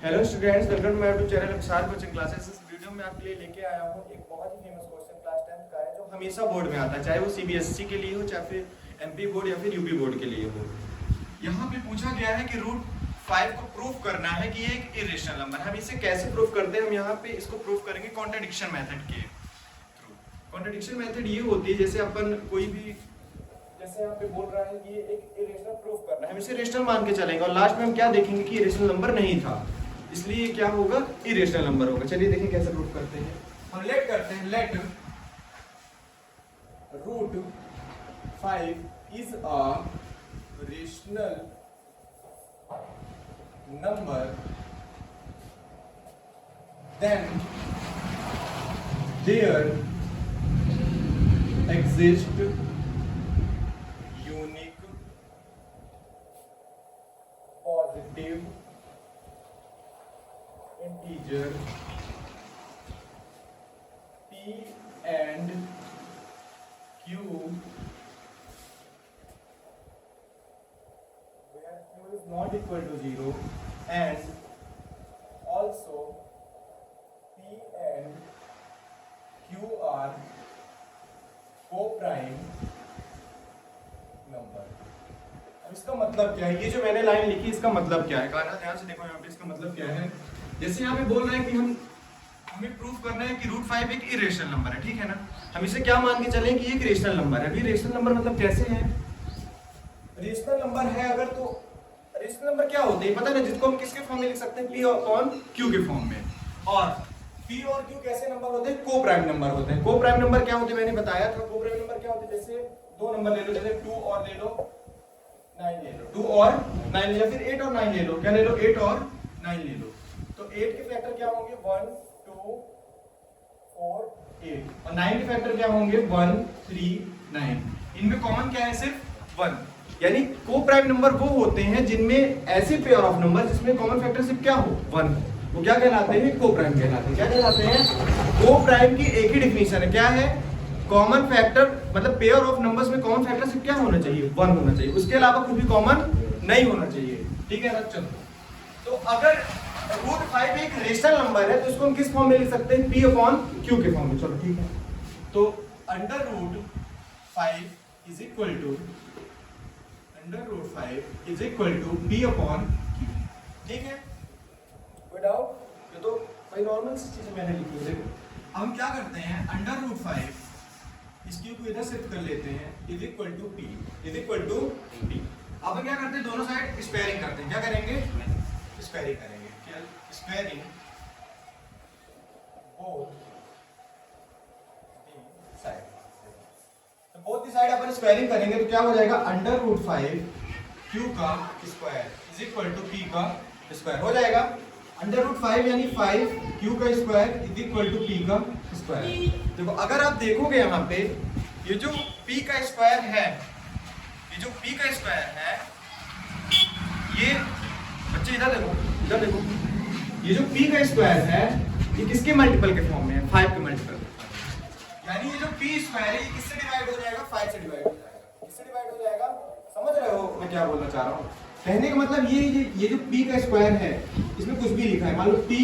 Hello students, welcome to my YouTube channel Akshar coaching classes. इस video में आपके लिए लेके आया हूँ एक बहुत ही फेमस क्वेश्चन क्लास 10th का है, जो हमेशा बोर्ड में आता है, चाहे वो सीबीएसई के लिए हो, चाहे फिर एमपी बोर्ड या फिर यूपी बोर्ड के लिए हो। यहाँ पे पूछा गया है कि रूट 5 को प्रूफ करना है कि ये एक इरेशनल नंबर। हम इसे कैसे प्रूफ करते हैं? हम यहाँ पे इसको प्रूफ करेंगे कॉन्ट्रडिक्शन मेथड के थ्रू। कॉन्ट्रडिक्शन मेथड ये होती है, जैसे अपन कोई भी, जैसे यहाँ पे बोल रहा है कि ये एक इरेशनल प्रूफ करना है, हम इसे रेशनल मान के चलेंगे और लास्ट में हम क्या देखेंगे कि इरेशनल नंबर नहीं था, इसलिए क्या होगा, इरेशनल नंबर होगा। चलिए देखिए कैसे प्रूफ करते हैं। हम लेट करते हैं, let root 5 is a rational number, then there exist unique positive integer p and q where q is not equal to 0, and also p and q are co-prime number। अब इसका मतलब क्या है? ये जो मैंने लाइन लिखी, इसका मतलब क्या है? गाना ध्यान से देखो, यहाँ पे इसका मतलब क्या है। जैसे यहाँ पे बोल रहे हैं कि हमें प्रूफ करना है कि रूट 5 एक इरेशनल नंबर है, ठीक है ना। हम इसे क्या मान के चलें कि ये एक रेशनल नंबर है। अभी रेशनल नंबर मतलब कैसे है? रेशनल नंबर है अगर, तो रेशनल नंबर क्या होते हैं पता है ना, जिसको हम किसके फॉर्म में लिख सकते हैं, p अपॉन q के फॉर्म में। और p और q कैसे नंबर होते हैं? को प्राइम नंबर होते हैं। को प्राइम नंबर क्या होते हैं मैंने बताया था। को प्राइम नंबर क्या होते हैं? जैसे दो नंबर ले लो, जैसे 2 और ले लो 9 ले लो, 2 और 9 ले लो, फिर 8 और 9 ले लो। क्या ले लो? 8 और 9 ले लो। तो 8 के फैक्टर क्या होंगे? 1 2 4 8, और 9 के फैक्टर क्या होंगे? 1 3 9। इनमें कॉमन क्या है? सिर्फ 1। यानी को प्राइम नंबर वो होते हैं जिनमें ऐसे पेयर ऑफ नंबर जिसमें कॉमन फैक्टर सिर्फ क्या हो? 1, वो क्या कहलाते हैं? को प्राइम कहलाते हैं। क्या कहलाते हैं? को प्राइम की एक ही डिफिनीशन है, क्या है? कॉमन फैक्टर, मतलब पेयर ऑफ नंबर्स में कॉमन फैक्टर सिर्फ क्या होना चाहिए? 1 होना चाहिए, उसके अलावा कुछ भी कॉमन नहीं होना चाहिए, ठीक है ना। चलो, तो अगर रूट 5 एक रेशनल नंबर है तो इसको हम किस फॉर्म में लिख सकते हैं? p अपॉन q के फॉर्म में। चलो ठीक है, तो under root 5 is equal to p upon q, ठीक है। कोई डाउट? ये तो भाई नॉर्मल सी चीजें मैंने लिखी है। देखो अब हम क्या करते हैं, अंडर रूट 5 इस q को इधर शिफ्ट कर लेते हैं, is equal to p, is equal to p। अब हम क्या करते हैं, दोनों साइड स्क्वायरिंग करते हैं। क्या करेंगे? स्क्वायरिंग करेंगे। क्या? Squaring both the side. तो बोथ दी साइड अपन स्क्वायरिंग करेंगे तो क्या हो जाएगा? अंडर रूट 5 q का square is equal to p का स्क्वायर हो जाएगा। अंडर रूट 5 यानी 5 q का square is equal to p का स्क्वायर। देखो अगर आप देखोगे यहाँ पे, ये जो p का स्क्वायर है, ये जो p का स्क्वायर है, ये बच्चे इधर देखो, इधर देखो, ये जो p का स्क्वायर है ये किसके मल्टीपल के फॉर्म में है? 5 के मल्टीपल। यानी ये जो p स्क्वायर है ये किससे डिवाइड हो जाएगा? 5 से डिवाइड हो जाएगा। किससे डिवाइड हो जाएगा? समझ रहे हो मैं क्या बोलना चाह रहा हूँ? कहने का मतलब ये जो p का स्क्वायर है इसमें कुछ भी लिखा है, मान लो p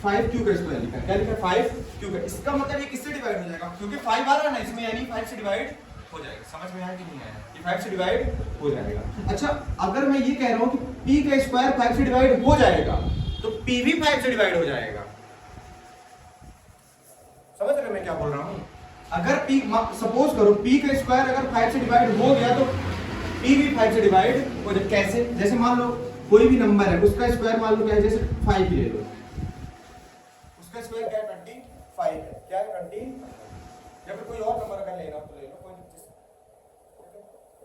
5q का स्क्वायर लिखा है। क्या लिखा है? 5q का। इसका मतलब ये किससे डिवाइड हो जाएगा? क्योंकि 5 आ रहा है ना इसमें, यानी 5 से डिवाइड हो जाएगा। समझ में आया कि नहीं आया? ये 5 से डिवाइड हो जाएगा। अच्छा, अगर मैं ये कह रहा हूँ कि p का स्क्वायर 5 से डिवाइड हो जाएगा तो p भी 5 से डिवाइड हो जाएगा। समझ रहे हो मैं क्या बोल रहा हूँ? अगर p, सपोज करो p का स्क्वायर अगर 5 से डिवाइड हो गया तो p भी 5 से डिवाइड हो जाए। कैसे? जैसे मान लो कोई भी नंबर है, उसका स्क्वायर मान लो क्या है, जैसे 5 ले लो, उसका स्क्वायर क्या है? 25 है। क्या है? 20। या फिर कोई और नंबर अगर लेना हो तो ले लो, कोई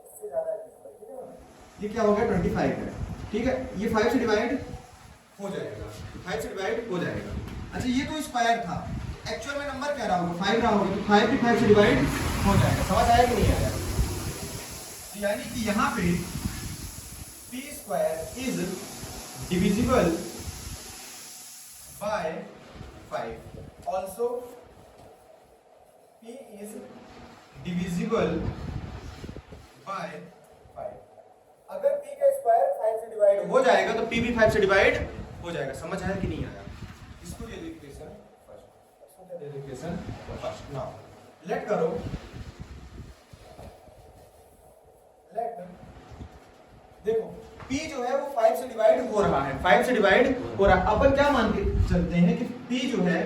इससे ज्यादा है। ये क्या हो गया? 25 है, ठीक है। ये 5 से डिवाइड हो जाएगा, 5 से डिवाइड हो जाएगा। अच्छा, ये तो स्क्वायर था, एक्चुअल में नंबर क्या रहा होगा? 5 रहा होगा, तो 5 भी 5 से डिवाइड हो जाएगा। समझ आया कि नहीं आया? यानी कि यहाँ पे p square is divisible by 5, also p is divisible by 5। अगर p का स्क्वायर 5 से डिवाइड हो जाएगा तो p भी 5 से डिवाइड हो जाएगा। समझ आया कि नहीं आया? इसको दे दो इक्वेशन फर्स्ट, इसको क्या दे दो इक्वेशन फर्स्ट। नाउ लेट करो, लेट देखो P जो है वो 5 से डिवाइड हो रहा है, 5 से डिवाइड हो रहा है। अपन क्या मान के चलते हैं कि P जो है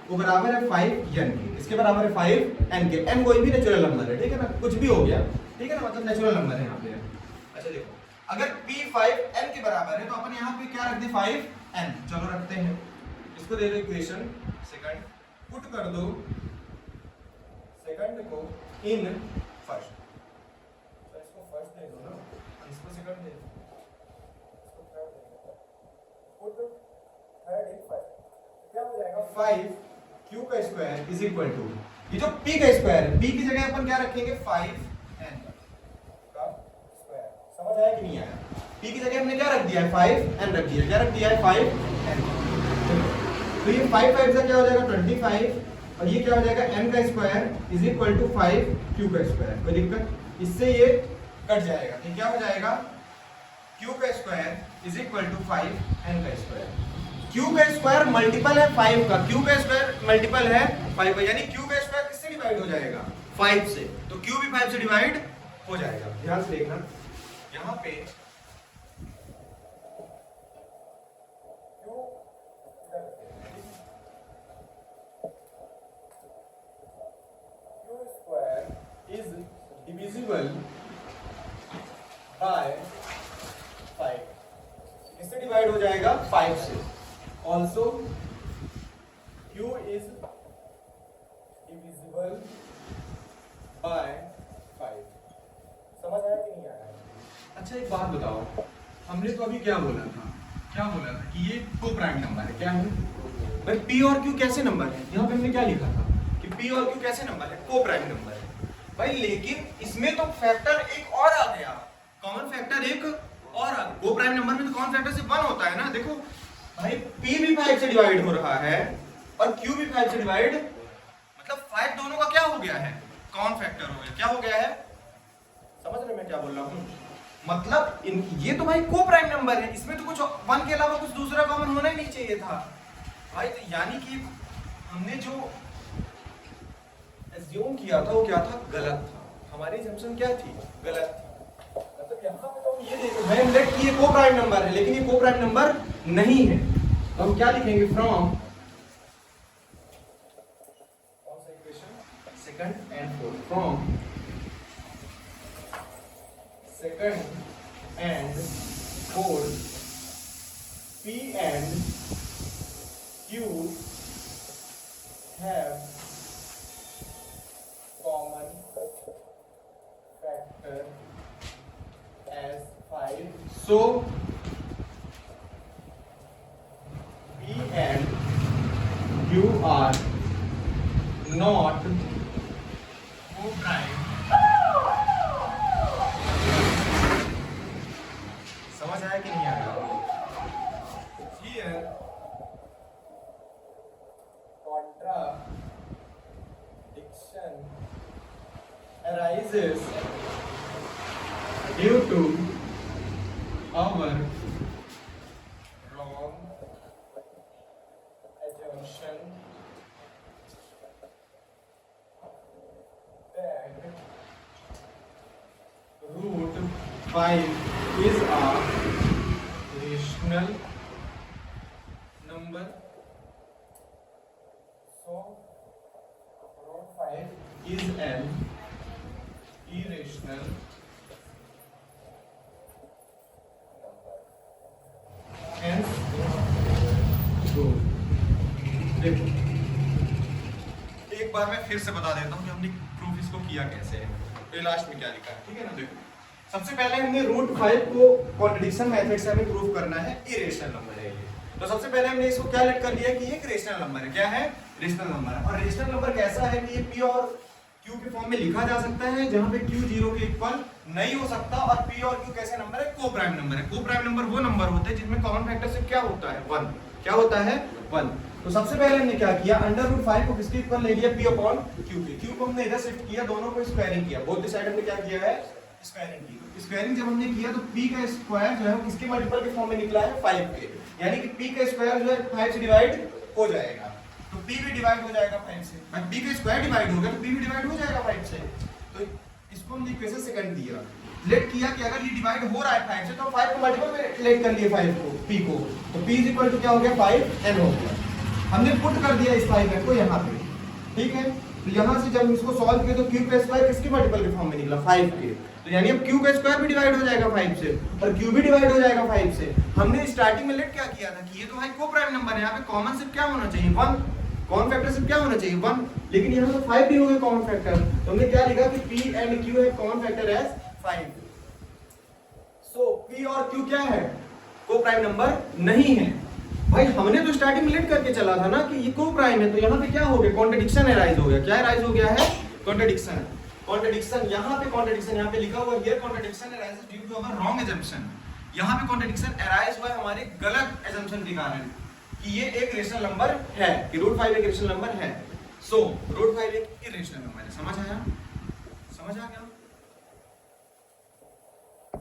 वो बराबर है 5 n के, इसके बराबर है 5 n के। n कोई भी नेचुरल नंबर है, ठीक है ना, कुछ भी हो गया, ठीक है ना, मतलब नेचुरल नंबर है यहाँ पे। अच्छा देखो, अगर P 5 n के बराबर है तो अपन यहाँ पे क्या रख दे 5 n, चलो रखते हैं। इसको दे दो इक्वेशन सेकंड, पुट कर दो सेकंड को इन फर्स्ट, तो इसको फर्स्ट दे दो ना, इसको सेकंड दे दो, इसको थर्ड दे दो, पुट थर्ड इन फर्स्ट, क्या हो जाएगा 5 q का स्क्वायर इज इक्वल टू, ये जो p का स्क्वायर है, p की जगह अपन क्या रखेंगे 5n का स्क्वायर। समझ आया कि नहीं आया? p की जगह हमने क्या रख दिया है 5n रख दिया, क्या रख दिया है 5n। तो ये 5 5 का क्या हो जाएगा 25, और ये क्या हो जाएगा n का square is equal to 5 q का स्क्वायर। कोई दिक्कत? इससे ये कट जाएगा, तो क्या हो जाएगा q का square is equal to 5n का स्क्वायर। q का स्क्वायर मल्टीपल है 5 का, q का स्क्वायर मल्टीपल है 5 का, यानी q का स्क्वायर किससे डिवाइड हो जाएगा 5 से, तो q भी 5 से डिवाइड हो जाएगा। ध्यान से देखना यहाँ पे q square is divisible by 5, किससे डिवाइड हो जाएगा 5 से। Also q is divisible by 5। समझ आया कि नहीं आया? अच्छा एक बात बताओ, हमने तो अभी क्या बोला था, कि ये को प्राइम नंबर है, क्या है भाई p और q कैसे नंबर है? यहाँ पे हमने क्या लिखा था कि p और q कैसे नंबर है, को प्राइम नंबर है भाई। लेकिन इसमें तो फैक्टर एक और आ गया, कॉमन फैक्टर एक और आ गया। को प्राइम नंबर में तो कॉमन फैक्टर से 1 होता है ना। देखो भाई p भी 5 से डिवाइड हो रहा है और q भी 5 से डिवाइड, मतलब 5 दोनों का क्या हो गया है कॉमन फैक्टर हो गया। क्या हो गया है? समझ रहे मैं क्या बोल रहा हूँ? मतलब ये तो भाई को प्राइम नंबर है, इसमें तो कुछ 1 के अलावा कुछ दूसरा कॉमन होना ही नहीं चाहिए था भाई। तो यानी कि हमने जो एज्यूम किया था वो क्या था, गलत था। हमारी अजम्पशन क्या थी, गलत थी। मतलब यहाँ पे तो ये देखो भाई हमने कि ये को प्राइम नंबर है, लेकिन ये को प्राइम नंबर नहीं है। तो हम क्या लिखेंगे from second and fourth, from second and fourth p and q have common factor as 5, so p and q are not co-prime। समझ आया कि नहीं आया? Here contradiction arises due to our wrong assumption that root 5 is a rational number, so root 5 is an irrational number, hence root। देखो एक बार मैं फिर से बता देता हूँ कि हमने प्रूफ इसको किया कैसे है, तो लास्ट में क्या लिखा है, ठीक है ना। देखो सबसे पहले हमने रूट 5 को कॉन्ट्रडिक्शन मेथड से हमें प्रूव करना है, इरेशनल नंबर है ये। तो सबसे पहले हमने इसको क्या लेट कर लिया कि ये एक रेशनल नंबर है। क्या है? रेशनल नंबर है। और रेशनल नंबर कैसा है कि ये p और q के फॉर्म में लिखा जा सकता है, जहां पे q 0 के इक्वल नहीं हो सकता। और p और q कैसे नंबर है? को प्राइम नंबर है। को प्राइम नंबर वो नंबर होते हैं जिनमें कॉमन फैक्टर से क्या होता है 1। क्या होता है 1। तो सबसे पहले हमने क्या किया, अंडर रूट 5 को किसके इक्वल ले लिया, p अपॉन q के। q को हमने इधर शिफ्ट किया, दोनों को स्क्वायरिंग किया, बोथ साइड हमने क्या किया है, स्क्वायरिंग की। स्क्वायरिंग जब हमने किया तो p का स्क्वायर जो है वो किसके मल्टीपल के फॉर्म में निकला है 5 के। यानी कि p का स्क्वायर जो है 5 से डिवाइड हो जाएगा, तो p भी डिवाइड हो जाएगा 5 से। भाई p का स्क्वायर डिवाइड हो गया तो p भी डिवाइड हो जाएगा 5 से। तो इसको हमने इक्वेशन सेकंड दिया, लेट किया कि अगर ये डिवाइड हो रहा है 5 से तो 5 को मल्टीपल में लेट कर लिए 5 को, p को, तो p इक्वल टू क्या हो गया 5n हो गया। हमने पुट कर दिया इस 5n को यहाँ पे, ठीक है। तो यहाँ से जब इसको सॉल्व किया तो q का स्क्वायर किसके मल्टीपल के फॉर्म में निकला 5 के, तो यानी अब q का स्क्वायर भी डिवाइड हो जाएगा 5 से और q भी डिवाइड हो जाएगा 5 से। हमने स्टार्टिंग में लेट क्या किया था कि ये तो भाई को प्राइम नंबर है, यहाँ पे कॉमन सिर्फ क्या होना चाहिए 1, कॉमन फैक्टर सिर्फ क्या होना चाहिए 1, लेकिन यहाँ पे 5 भी हो गया कॉमन फैक्टर, तो हमने क्या लिखा कि p and q है कॉमन फैक्टर एज 5। सो p और q क्या है, को प्राइम नंबर नहीं है। भाई हमने तो स्टार्टिंग में लेट करके चला था ना कि ये को प्राइम है, तो यहाँ पे क्या हो गया कॉन्ट्रडिक्शन अराइज हो गया। क्या अराइज हो गया है कॉन्ट्रडिक्शन, कॉन्ट्रडिक्शन यहाँ पे कॉन्ट्रडिक्शन यहाँ पे लिखा हुआ here contradiction arises due to our wrong assumption. यहाँ पे कॉन्ट्रडिक्शन अराइज हुआ है हमारे गलत अजम्पशन के कारण कि ये एक रेशनल नंबर है, कि √5 एक रेशनल नंबर है। सो √5 एक इरेशनल नंबर है। समझ आया, समझ आ गया?